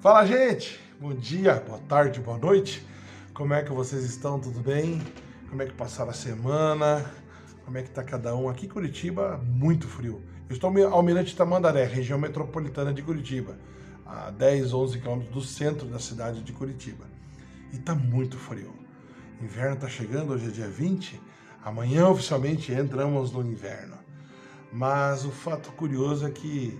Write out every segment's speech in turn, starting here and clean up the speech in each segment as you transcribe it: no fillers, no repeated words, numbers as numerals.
Fala, gente! Bom dia, boa tarde, boa noite. Como é que vocês estão? Tudo bem? Como é que passaram a semana? Como é que tá cada um? Aqui em Curitiba, muito frio. Eu estou em Almirante Tamandaré, região metropolitana de Curitiba, a 10, 11 quilômetros do centro da cidade de Curitiba. E tá muito frio. Inverno tá chegando, hoje é dia 20. Amanhã, oficialmente, entramos no inverno. Mas o fato curioso é que,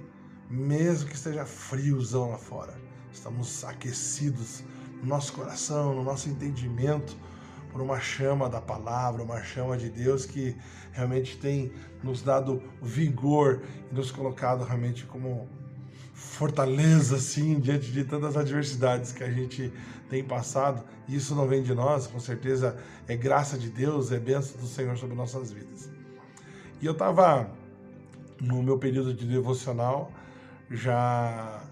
mesmo que esteja friozão lá fora, estamos aquecidos no nosso coração, no nosso entendimento, por uma chama da palavra, uma chama de Deus que realmente tem nos dado vigor e nos colocado realmente como fortaleza, assim, diante de tantas adversidades que a gente tem passado. E isso não vem de nós, com certeza é graça de Deus, é bênção do Senhor sobre nossas vidas. E eu estava no meu período de devocional, já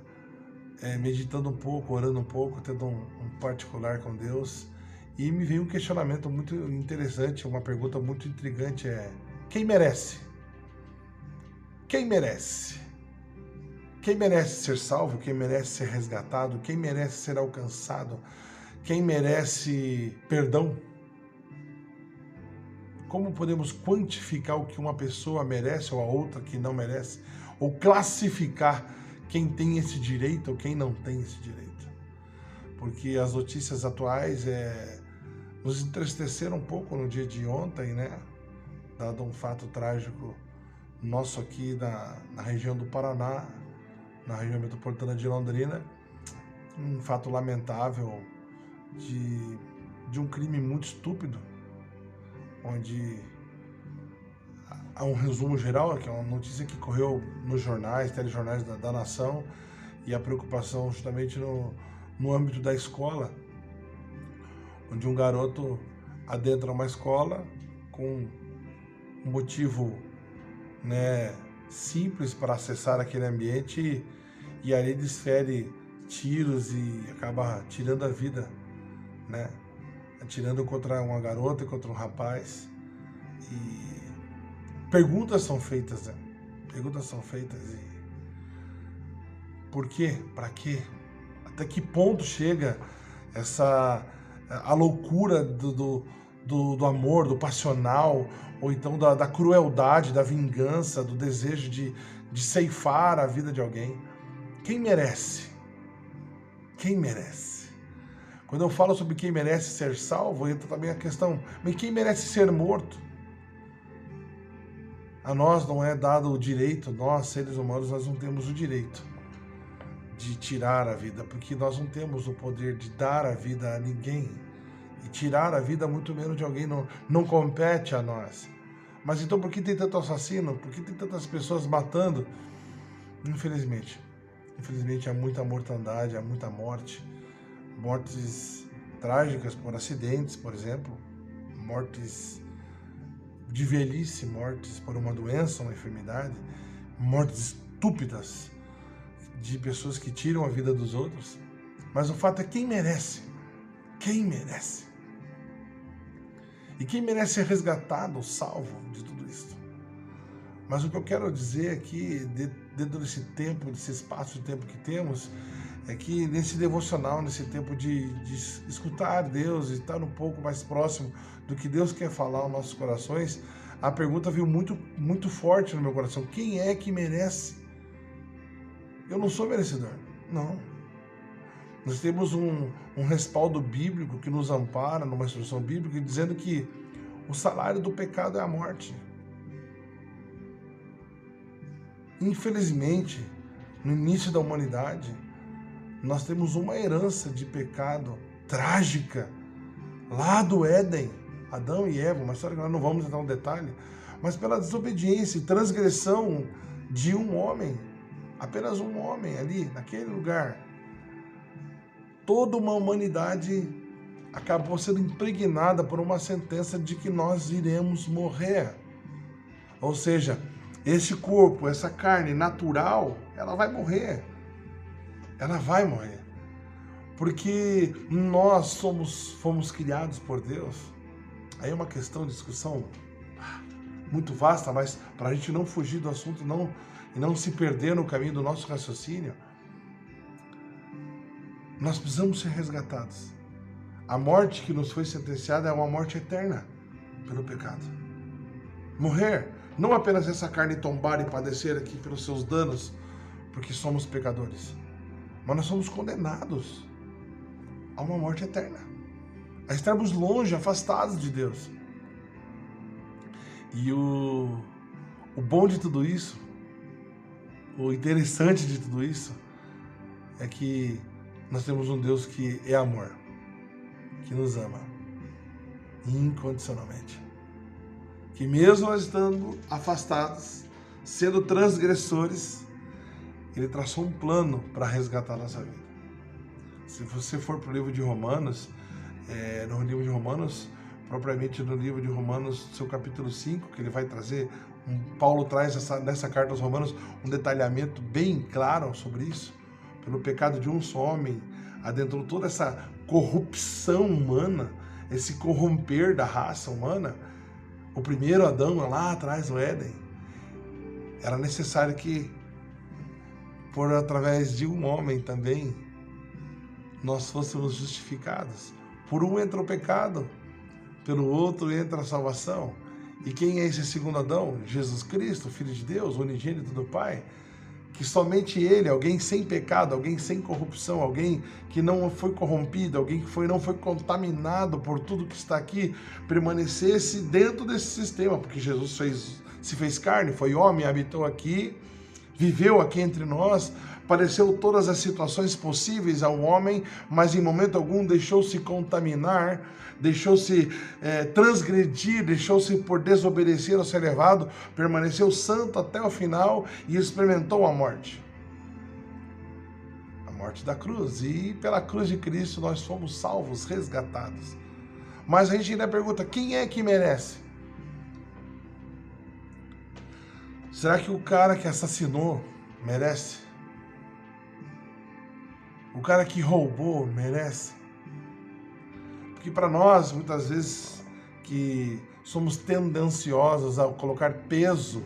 meditando um pouco, orando um pouco, tendo um particular com Deus, e me veio um questionamento muito interessante, uma pergunta muito intrigante, quem merece? Quem merece? Quem merece ser salvo? Quem merece ser resgatado? Quem merece ser alcançado? Quem merece perdão? Como podemos quantificar o que uma pessoa merece ou a outra que não merece? Ou classificar quem tem esse direito ou quem não tem esse direito? Porque as notícias atuais nos entristeceram um pouco no dia de ontem, né? Dado um fato trágico nosso aqui na região do Paraná, na região metropolitana de Londrina, um fato lamentável de um crime muito estúpido, onde há um resumo geral, que é uma notícia que correu nos jornais, telejornais da nação, e a preocupação justamente no âmbito da escola, onde um garoto adentra uma escola com um motivo, né, simples para acessar aquele ambiente e ali desfere tiros e acaba tirando a vida, né? Atirando contra uma garota, contra um rapaz. E perguntas são feitas, né? Perguntas são feitas e por quê? Para quê? Até que ponto chega a loucura do amor, do passional, ou então da crueldade, da vingança, do desejo de ceifar a vida de alguém? Quem merece? Quem merece? Quando eu falo sobre quem merece ser salvo, entra também a questão, mas quem merece ser morto? A nós não é dado o direito, nós, seres humanos, nós não temos o direito de tirar a vida, porque nós não temos o poder de dar a vida a ninguém. E tirar a vida, muito menos de alguém, não compete a nós. Mas então por que tem tanto assassino? Por que tem tantas pessoas matando? Infelizmente há muita mortandade, há muita morte. Mortes trágicas por acidentes, por exemplo, mortes de velhice, mortes por uma doença, uma enfermidade, mortes estúpidas de pessoas que tiram a vida dos outros. Mas o fato é quem merece? Quem merece? E quem merece ser resgatado, salvo de tudo isso? Mas o que eu quero dizer aqui, dentro desse tempo, desse espaço de tempo que temos, é que nesse devocional, nesse tempo de escutar Deus e estar um pouco mais próximo do que Deus quer falar aos nossos corações, a pergunta veio muito, muito forte no meu coração. Quem é que merece? Eu não sou merecedor, não. Nós temos um respaldo bíblico que nos ampara, numa instrução bíblica, dizendo que o salário do pecado é a morte. Infelizmente, no início da humanidade, nós temos uma herança de pecado trágica lá do Éden, Adão e Eva, uma história que nós não vamos entrar no detalhe, mas pela desobediência e transgressão de um homem, apenas um homem ali, naquele lugar, toda uma humanidade acabou sendo impregnada por uma sentença de que nós iremos morrer. Ou seja, esse corpo, essa carne natural, ela vai morrer. Ela vai morrer. Porque nós fomos criados por Deus. Aí é uma questão de discussão muito vasta, mas para a gente não fugir do assunto e não se perder no caminho do nosso raciocínio, Nós precisamos ser resgatados. A morte que nos foi sentenciada é uma morte eterna pelo pecado. Morrer, não apenas essa carne tombar e padecer aqui pelos seus danos, porque somos pecadores, mas nós somos condenados a uma morte eterna, a estarmos longe, afastados de Deus. E o bom de tudo isso, o interessante de tudo isso, é que nós temos um Deus que é amor, que nos ama incondicionalmente. Que mesmo nós estando afastados, sendo transgressores, Ele traçou um plano para resgatar a nossa vida. Se você for para o livro de Romanos, propriamente no livro de Romanos, seu capítulo 5, que ele vai trazer, Paulo traz nessa carta aos Romanos um detalhamento bem claro sobre isso. Pelo pecado de um só homem, adentrou toda essa corrupção humana, esse corromper da raça humana. O primeiro Adão, lá atrás no Éden, era necessário que, através de um homem também, nós fôssemos justificados. Por um entra o pecado, pelo outro entra a salvação. E quem é esse segundo Adão? Jesus Cristo, Filho de Deus, unigênito do Pai. Que somente Ele, alguém sem pecado, alguém sem corrupção, alguém que não foi corrompido, alguém que não foi contaminado por tudo que está aqui, permanecesse dentro desse sistema, porque Jesus se fez carne, foi homem, habitou aqui, viveu aqui entre nós, padeceu todas as situações possíveis ao homem, mas em momento algum deixou-se contaminar, deixou-se transgredir, deixou-se por desobedecer ou ser levado, permaneceu santo até o final e experimentou a morte da cruz. E pela cruz de Cristo nós fomos salvos, resgatados. Mas a gente ainda pergunta, quem é que merece? Será que o cara que assassinou merece? O cara que roubou merece? Porque para nós, muitas vezes, que somos tendenciosos a colocar peso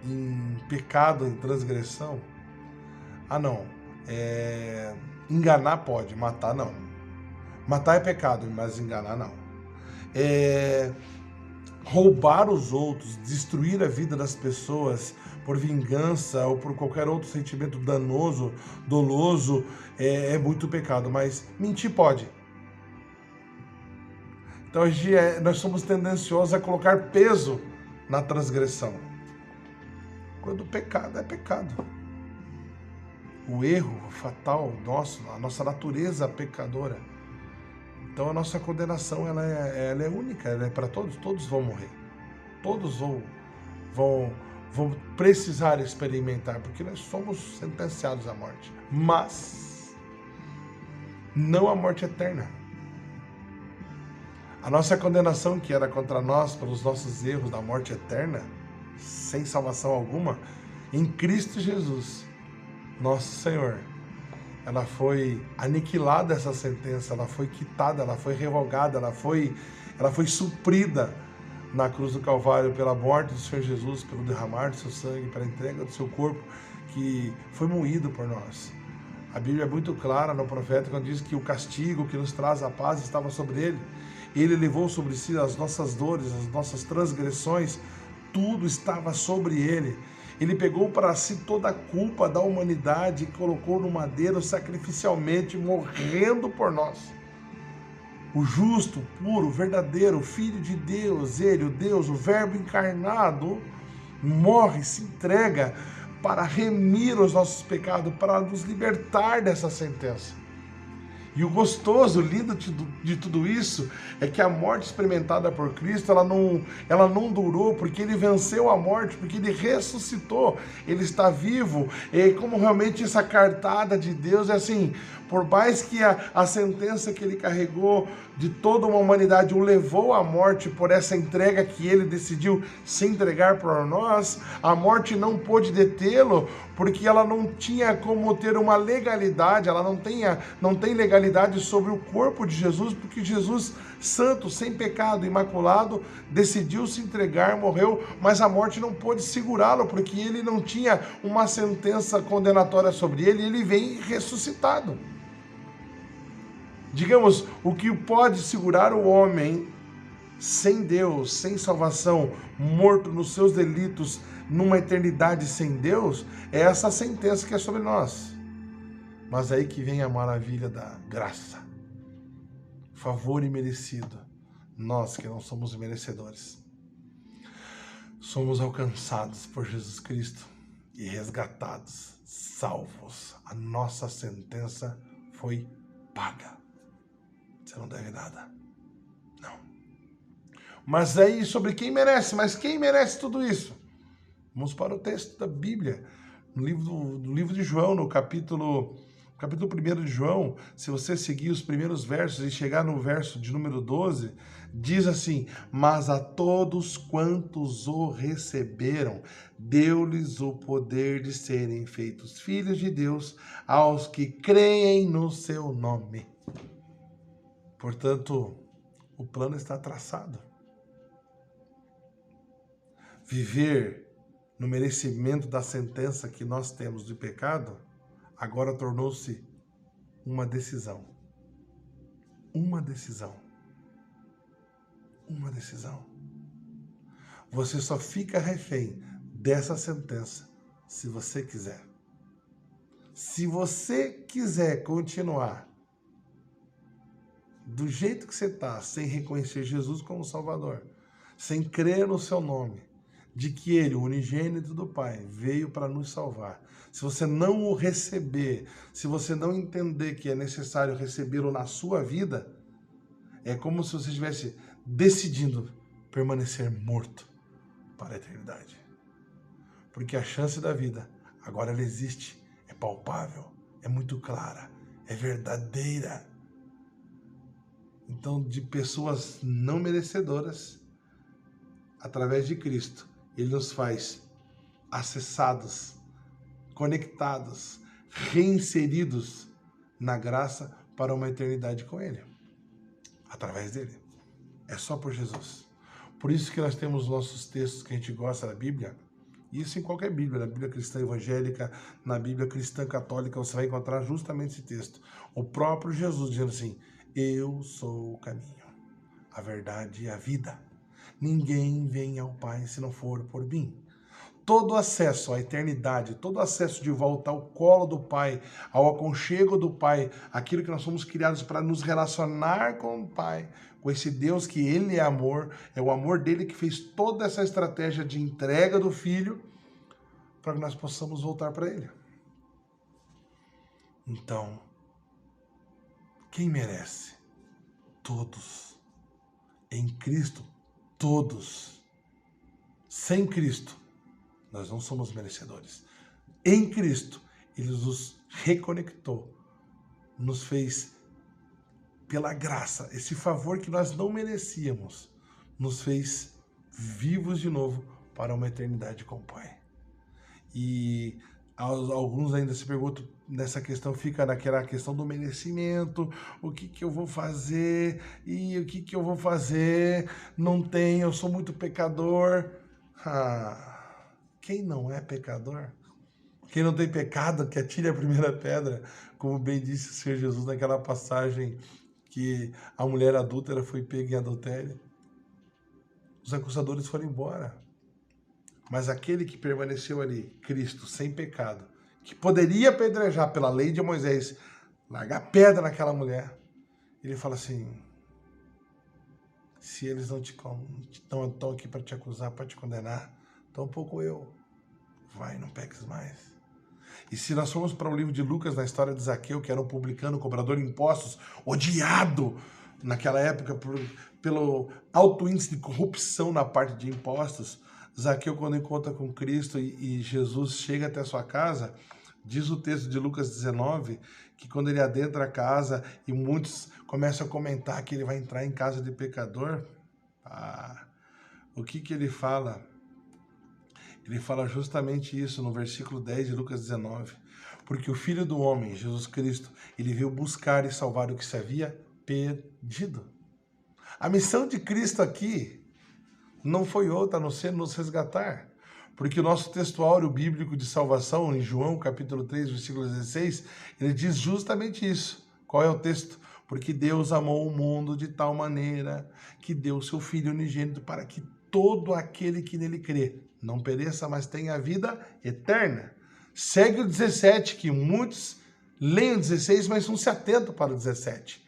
em pecado, em transgressão, enganar pode, matar não. Matar é pecado, mas enganar não. Roubar os outros, destruir a vida das pessoas por vingança ou por qualquer outro sentimento danoso, doloso, é muito pecado, mas mentir pode. Então nós somos tendenciosos a colocar peso na transgressão, quando o pecado é pecado. O erro fatal nosso, a nossa natureza pecadora. Então a nossa condenação ela é única, ela é para todos. Todos vão morrer, todos vão precisar experimentar, porque nós somos sentenciados à morte, mas não a morte eterna. A nossa condenação, que era contra nós pelos nossos erros da morte eterna, sem salvação alguma, em Cristo Jesus, nosso Senhor, ela foi aniquilada, essa sentença, ela foi quitada, ela foi revogada, ela foi suprida na cruz do Calvário pela morte do Senhor Jesus, pelo derramar do seu sangue, pela entrega do seu corpo, que foi moído por nós. A Bíblia é muito clara no profeta quando diz que o castigo que nos traz a paz estava sobre ele. Ele levou sobre si as nossas dores, as nossas transgressões, tudo estava sobre ele. Ele pegou para si toda a culpa da humanidade e colocou no madeiro sacrificialmente, morrendo por nós. O justo, puro, verdadeiro, Filho de Deus, Ele, o Deus, o Verbo encarnado, morre, se entrega para remir os nossos pecados, para nos libertar dessa sentença. E o gostoso, lindo de tudo isso, é que a morte experimentada por Cristo, ela não durou, porque Ele venceu a morte, porque Ele ressuscitou, Ele está vivo. E como realmente essa cartada de Deus é assim, por mais que a sentença que Ele carregou de toda uma humanidade o levou à morte por essa entrega que Ele decidiu se entregar por nós, a morte não pôde detê-lo, porque ela não tinha como ter uma legalidade, ela não tem legalidade realidade sobre o corpo de Jesus, porque Jesus, santo, sem pecado, imaculado, decidiu se entregar, morreu, mas a morte não pôde segurá-lo, porque ele não tinha uma sentença condenatória sobre ele, ele vem ressuscitado. Digamos, o que pode segurar o homem sem Deus, sem salvação, morto nos seus delitos, numa eternidade sem Deus, é essa sentença que é sobre nós. Mas aí que vem a maravilha da graça, favor imerecido. Nós que não somos merecedores, somos alcançados por Jesus Cristo e resgatados, salvos. A nossa sentença foi paga. Você não deve nada. Não. Mas aí sobre quem merece? Mas quem merece tudo isso? Vamos para o texto da Bíblia, no livro de João, no capítulo 1 de João. Se você seguir os primeiros versos e chegar no verso de número 12, diz assim: mas a todos quantos o receberam, deu-lhes o poder de serem feitos filhos de Deus, aos que creem no seu nome. Portanto, o plano está traçado. Viver no merecimento da sentença que nós temos de pecado, agora tornou-se uma decisão. Uma decisão. Uma decisão. Você só fica refém dessa sentença se você quiser. Se você quiser continuar do jeito que você está, sem reconhecer Jesus como Salvador, sem crer no seu nome, de que Ele, o unigênito do Pai, veio para nos salvar. Se você não o receber, se você não entender que é necessário recebê-lo na sua vida, é como se você estivesse decidindo permanecer morto para a eternidade. Porque a chance da vida, agora ela existe, é palpável, é muito clara, é verdadeira. Então, de pessoas não merecedoras, através de Cristo, Ele nos faz acessados, conectados, reinseridos na graça para uma eternidade com Ele. Através dele. É só por Jesus. Por isso que nós temos nossos textos que a gente gosta da Bíblia. Isso em qualquer Bíblia, na Bíblia cristã evangélica, na Bíblia cristã católica, você vai encontrar justamente esse texto. O próprio Jesus dizendo assim: eu sou o caminho, a verdade e a vida. Ninguém vem ao Pai se não for por mim. Todo acesso à eternidade, todo acesso de volta ao colo do Pai, ao aconchego do Pai, aquilo que nós somos criados para nos relacionar com o Pai, com esse Deus que Ele é amor, é o amor dele que fez toda essa estratégia de entrega do Filho para que nós possamos voltar para Ele. Então, quem merece? Todos. Em Cristo, todos. Sem Cristo, nós não somos merecedores. Em Cristo, Ele nos reconectou, nos fez, pela graça, esse favor que nós não merecíamos, nos fez vivos de novo para uma eternidade com o Pai. E alguns ainda se perguntam, nessa questão, fica naquela questão do merecimento, o que eu vou fazer, e o que eu vou fazer, não tenho, eu sou muito pecador. Quem não é pecador? Quem não tem pecado, que atire a primeira pedra, como bem disse o Senhor Jesus naquela passagem que a mulher adúltera foi pega em adultério. Os acusadores foram embora. Mas aquele que permaneceu ali, Cristo, sem pecado, que poderia apedrejar pela lei de Moisés, largar pedra naquela mulher, ele fala assim: se eles não estão aqui para te acusar, para te condenar, tampouco eu. Vai, não peques mais. E se nós formos para o livro de Lucas, na história de Zaqueu, que era um publicano, cobrador de impostos, odiado naquela época pelo alto índice de corrupção na parte de impostos, Zaqueu, quando encontra com Cristo e Jesus chega até a sua casa, diz o texto de Lucas 19, que quando ele adentra a casa e muitos começam a comentar que ele vai entrar em casa de pecador, o que ele fala? Ele fala justamente isso no versículo 10 de Lucas 19. Porque o Filho do Homem, Jesus Cristo, ele veio buscar e salvar o que se havia perdido. A missão de Cristo aqui não foi outra a não ser nos resgatar. Porque o nosso textuário bíblico de salvação, em João capítulo 3, versículo 16, ele diz justamente isso. Qual é o texto? Porque Deus amou o mundo de tal maneira que deu o seu Filho unigênito para que todo aquele que nele crê não pereça, mas tenha a vida eterna. Segue o 17, que muitos leem o 16, mas não se atentam para o 17.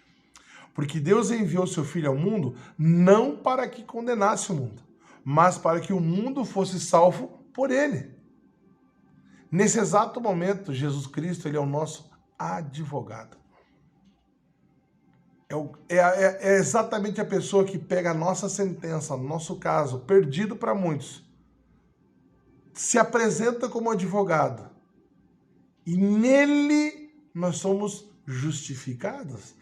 Porque Deus enviou seu Filho ao mundo não para que condenasse o mundo, mas para que o mundo fosse salvo por ele. Nesse exato momento, Jesus Cristo, ele é o nosso advogado. É exatamente a pessoa que pega a nossa sentença, nosso caso, perdido para muitos, se apresenta como advogado. E nele nós somos justificados,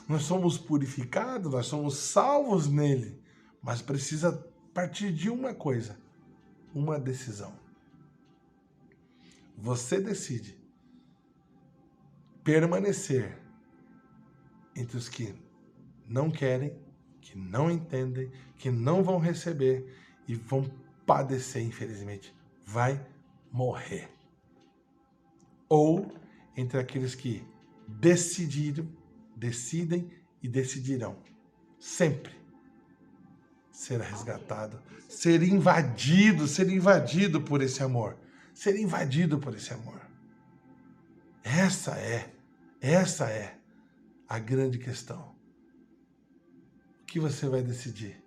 nós somos purificados, nós somos salvos nele. Mas precisa partir de uma coisa, uma decisão. Você decide permanecer entre os que não querem, que não entendem, que não vão receber e vão padecer, infelizmente. Vai morrer. Ou entre aqueles que decidem e decidirão sempre ser resgatado, ser invadido por esse amor. Ser invadido por esse amor. Essa é a grande questão. O que você vai decidir?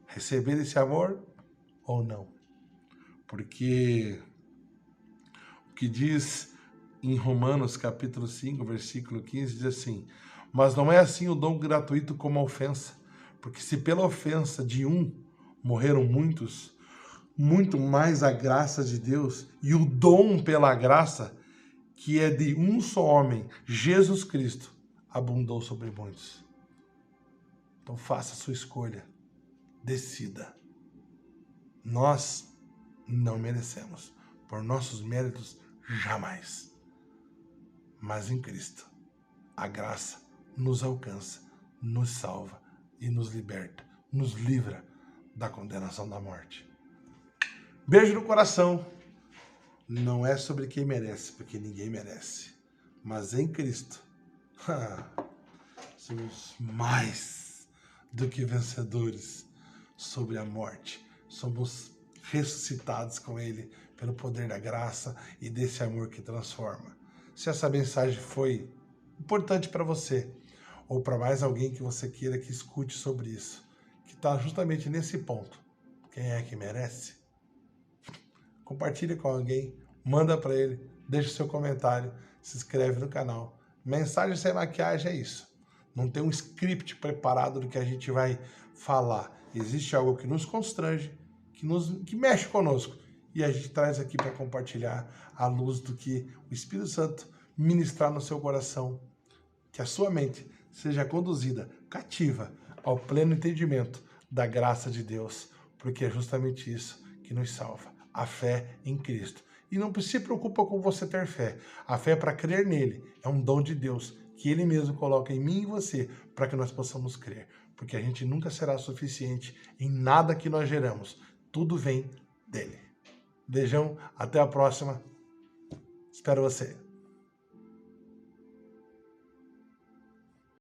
Receber esse amor ou não? Porque o que diz em Romanos capítulo 5, versículo 15, diz assim: mas não é assim o dom gratuito como a ofensa, porque se pela ofensa de um morreram muitos, muito mais a graça de Deus e o dom pela graça, que é de um só homem, Jesus Cristo, abundou sobre muitos. Então faça a sua escolha, decida. Nós não merecemos, por nossos méritos, jamais. Mas em Cristo, a graça nos alcança, nos salva e nos liberta, nos livra da condenação da morte. Beijo no coração. Não é sobre quem merece, porque ninguém merece. Mas em Cristo, somos mais do que vencedores sobre a morte. Somos ressuscitados com Ele pelo poder da graça e desse amor que transforma. Se essa mensagem foi importante para você, ou para mais alguém que você queira que escute sobre isso, que está justamente nesse ponto, quem é que merece? Compartilhe com alguém, manda para ele, deixa seu comentário, se inscreve no canal. Mensagem sem maquiagem é isso. Não tem um script preparado do que a gente vai falar. Existe algo que nos constrange, que mexe conosco. E a gente traz aqui para compartilhar à luz do que o Espírito Santo ministrar no seu coração. Que a sua mente seja conduzida, cativa, ao pleno entendimento da graça de Deus. Porque é justamente isso que nos salva. A fé em Cristo. E não se preocupa com você ter fé. A fé é para crer nele. É um dom de Deus que ele mesmo coloca em mim e em você para que nós possamos crer. Porque a gente nunca será suficiente em nada que nós geramos. Tudo vem dele. Beijão, até a próxima. Espero você.